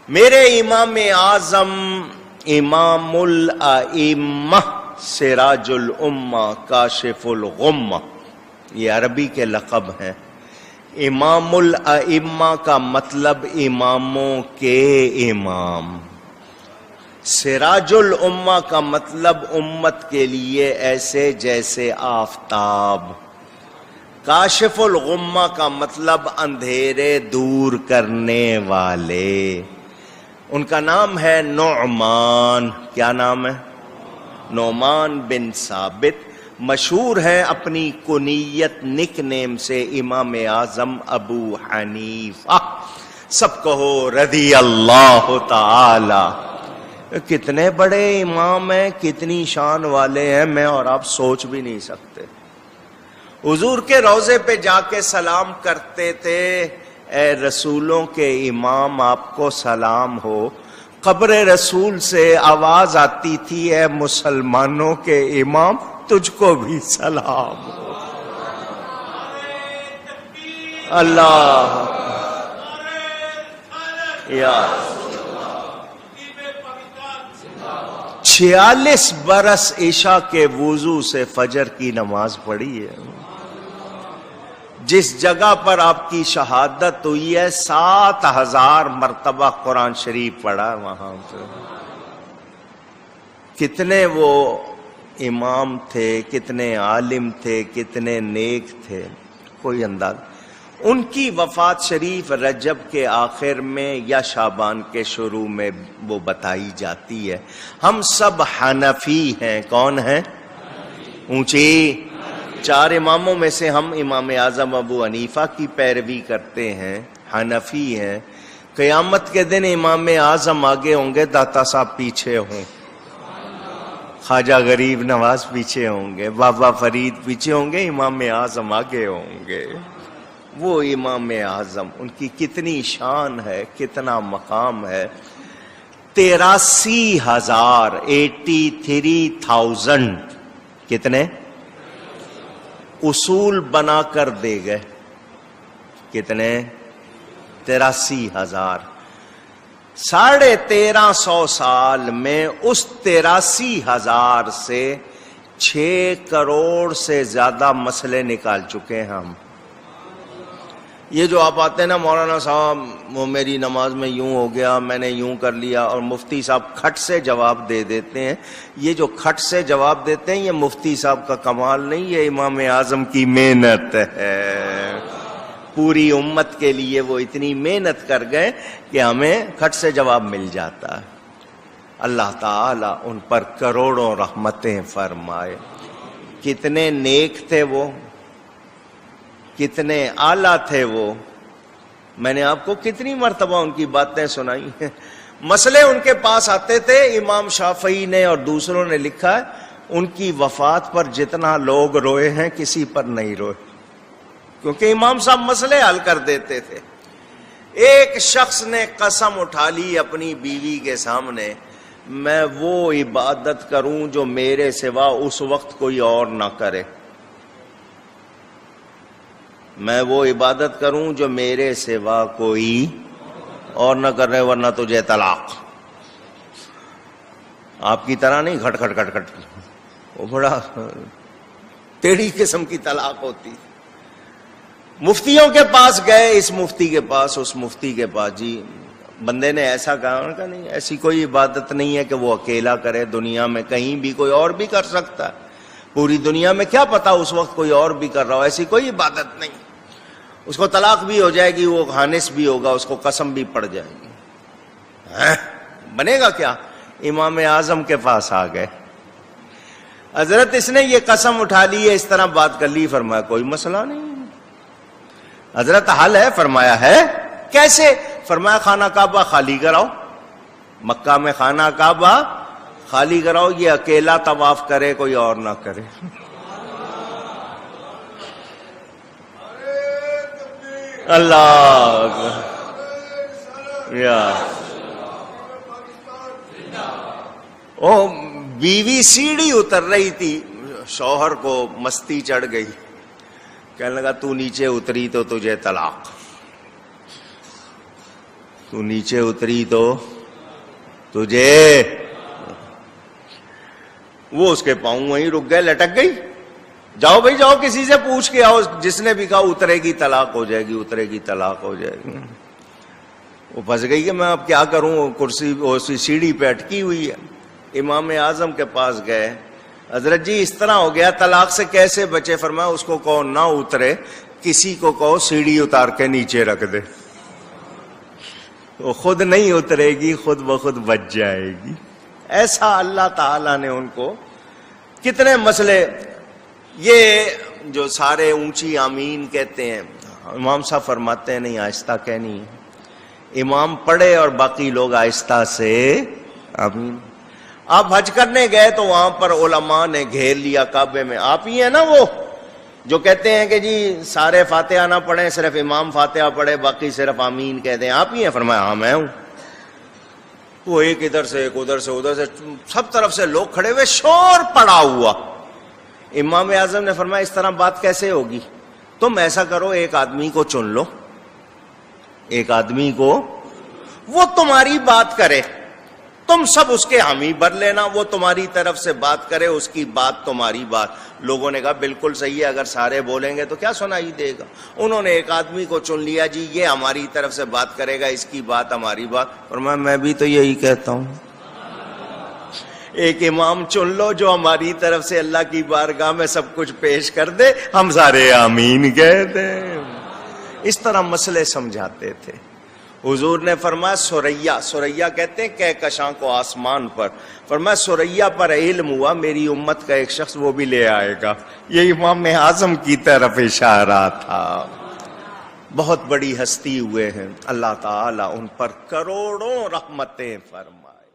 میرے امام اعظم امام الائمہ سراج الامہ کاشف الغمہ، یہ عربی کے لقب ہیں۔ امام الائمہ کا مطلب اماموں کے امام، سراج الامہ کا مطلب امت کے لیے ایسے جیسے آفتاب، کاشف الغمہ کا مطلب اندھیرے دور کرنے والے۔ ان کا نام ہے نعمان۔ کیا نام ہے؟ نعمان بن ثابت، مشہور ہے اپنی کنیت نک نیم سے امام اعظم ابو حنیفہ۔ سب کہو رضی اللہ تعالی۔ کتنے بڑے امام ہیں، کتنی شان والے ہیں، میں اور آپ سوچ بھی نہیں سکتے۔ حضور کے روضے پہ جا کے سلام کرتے تھے، اے رسولوں کے امام آپ کو سلام ہو۔ قبر رسول سے آواز آتی تھی، اے مسلمانوں کے امام تجھ کو بھی سلام ہو۔ اللہ یا 46 برس عشاء کے وضو سے فجر کی نماز پڑھی ہے۔ جس جگہ پر آپ کی شہادت ہوئی ہے 7000 مرتبہ قرآن شریف پڑھا وہاں پہ۔ کتنے وہ امام تھے، کتنے عالم تھے، کتنے نیک تھے، کوئی انداز۔ ان کی وفات شریف رجب کے آخر میں یا شعبان کے شروع میں وہ بتائی جاتی ہے۔ ہم سب حنفی ہیں۔ کون ہیں؟ اونچی 4 اماموں میں سے ہم امام اعظم ابو حنیفہ کی پیروی کرتے ہیں، حنفی ہیں۔ قیامت کے دن امام اعظم آگے ہوں گے، داتا صاحب پیچھے ہوں، خواجہ غریب نواز پیچھے ہوں گے، بابا فرید پیچھے ہوں گے، امام اعظم آگے ہوں گے۔ وہ امام اعظم، ان کی کتنی شان ہے، کتنا مقام ہے۔ 83,000 83,000 کتنے اصول بنا کر دے گئے؟ کتنے؟ 83,000۔ 1350 سال میں اس 83,000 سے 6 کروڑ سے زیادہ مسئلے نکال چکے ہیں ہم۔ یہ جو آپ آتے ہیں نا مولانا صاحب وہ میری نماز میں یوں ہو گیا، میں نے یوں کر لیا، اور مفتی صاحب کھٹ سے جواب دے دیتے ہیں، یہ جو کھٹ سے جواب دیتے ہیں یہ مفتی صاحب کا کمال نہیں، یہ امام اعظم کی محنت ہے۔ پوری امت کے لیے وہ اتنی محنت کر گئے کہ ہمیں کھٹ سے جواب مل جاتا ہے۔ اللہ تعالی ان پر کروڑوں رحمتیں فرمائے۔ کتنے نیک تھے وہ، کتنے اعلیٰ تھے وہ۔ میں نے آپ کو کتنی مرتبہ ان کی باتیں سنائی ہیں۔ مسئلے ان کے پاس آتے تھے، امام شافعی نے اور دوسروں نے لکھا ہے ان کی وفات پر جتنا لوگ روئے ہیں کسی پر نہیں روئے، کیونکہ امام صاحب مسئلے حل کر دیتے تھے۔ ایک شخص نے قسم اٹھا لی اپنی بیوی کے سامنے، میں وہ عبادت کروں جو میرے سوا اس وقت کوئی اور نہ کرے، میں وہ عبادت کروں جو میرے سوا کوئی اور نہ کر رہے، ورنہ تجھے طلاق۔ آپ کی طرح نہیں کھٹ کھٹ کھٹ کھٹ، وہ بڑا ٹیڑھی قسم کی طلاق ہوتی۔ مفتیوں کے پاس گئے، اس مفتی کے پاس، اس مفتی کے پاس، جی بندے نے ایسا کہا، انہوں نے کہا نہیں ایسی کوئی عبادت نہیں ہے کہ وہ اکیلا کرے، دنیا میں کہیں بھی کوئی اور بھی کر سکتا ہے، پوری دنیا میں کیا پتا اس وقت کوئی اور بھی کر رہا ہو، ایسی کوئی عبادت نہیں۔ اس کو طلاق بھی ہو جائے گی، وہ خانس بھی ہوگا، اس کو قسم بھی پڑ جائے گی، بنے گا کیا؟ امام اعظم کے پاس آ گئے، حضرت اس نے یہ قسم اٹھا لی ہے، اس طرح بات کر لی، فرمایا کوئی مسئلہ نہیں حضرت، حل ہے؟ فرمایا ہے۔ کیسے؟ فرمایا خانہ کعبہ خالی کراؤ، مکہ میں خانہ کعبہ خالی کراؤ، یہ اکیلا طواف کرے، کوئی اور نہ کرے۔ اللہ یا او بیوی سیڑھی اتر رہی تھی، شوہر کو مستی چڑھ گئی، کہنے لگا تو نیچے اتری تو تجھے طلاق۔ تو نیچے اتری تو تجھے، وہ اس کے پاؤں وہیں رک گئے، لٹک گئی. جاؤ بھائی جاؤ، کسی سے پوچھ کے آؤ. جس نے بھی کہا اترے گی طلاق ہو جائے گی، اترے گی طلاق ہو جائے گی. وہ پھنس گئی کہ میں اب کیا کروں، کرسی سیڑھی پہ اٹکی ہوئی ہے. امام اعظم کے پاس گئے، حضرت جی اس طرح ہو گیا، طلاق سے کیسے بچے؟ فرمایا اس کو کہو نہ اترے، کسی کو کہو سیڑھی اتار کے نیچے رکھ دے، وہ خود نہیں اترے گی، خود بخود بچ جائے گی. ایسا اللہ تعالیٰ نے ان کو کتنے مسئلے. یہ جو سارے اونچی آمین کہتے ہیں، امام صاحب فرماتے ہیں نہیں، آہستہ کہنی ہے. امام پڑھے اور باقی لوگ آہستہ سے آمین. آپ حج کرنے گئے تو وہاں پر علماء نے گھیر لیا کعبے میں. آپ ہی ہیں نا وہ جو کہتے ہیں کہ جی سارے فاتحہ نہ پڑھیں، صرف امام فاتحہ پڑھے، باقی صرف آمین کہتے ہیں؟ آپ ہی ہیں؟ فرمایا ہاں میں ہوں. وہ ایک ادھر سے ایک ادھر سے سب طرف سے لوگ کھڑے ہوئے، شور پڑا ہوا. امام اعظم نے فرمایا اس طرح بات کیسے ہوگی؟ تم ایسا کرو، ایک آدمی کو چن لو، ایک آدمی کو، وہ تمہاری بات کرے، تم سب اس کے حامی بن لینا، وہ تمہاری طرف سے بات کرے، اس کی بات تمہاری بات. لوگوں نے کہا بالکل صحیح ہے، اگر سارے بولیں گے تو کیا سنائی دے گا. انہوں نے ایک آدمی کو چن لیا، جی یہ ہماری طرف سے بات کرے گا، اس کی بات ہماری بات. اور میں بھی تو یہی کہتا ہوں، ایک امام چن لو جو ہماری طرف سے اللہ کی بارگاہ میں سب کچھ پیش کر دے، ہم سارے آمین کہتے ہیں. اس طرح مسئلے سمجھاتے تھے. حضور نے فرمایا سریا کہتے ہیں کہکشاں کو آسمان پر، فرمایا سریا پر علم ہوا میری امت کا ایک شخص، وہ بھی لے آئے گا. یہ امام اعظم کی طرف اشارہ تھا. بہت بڑی ہستی ہوئے ہیں، اللہ تعالیٰ ان پر کروڑوں رحمتیں فرمائے.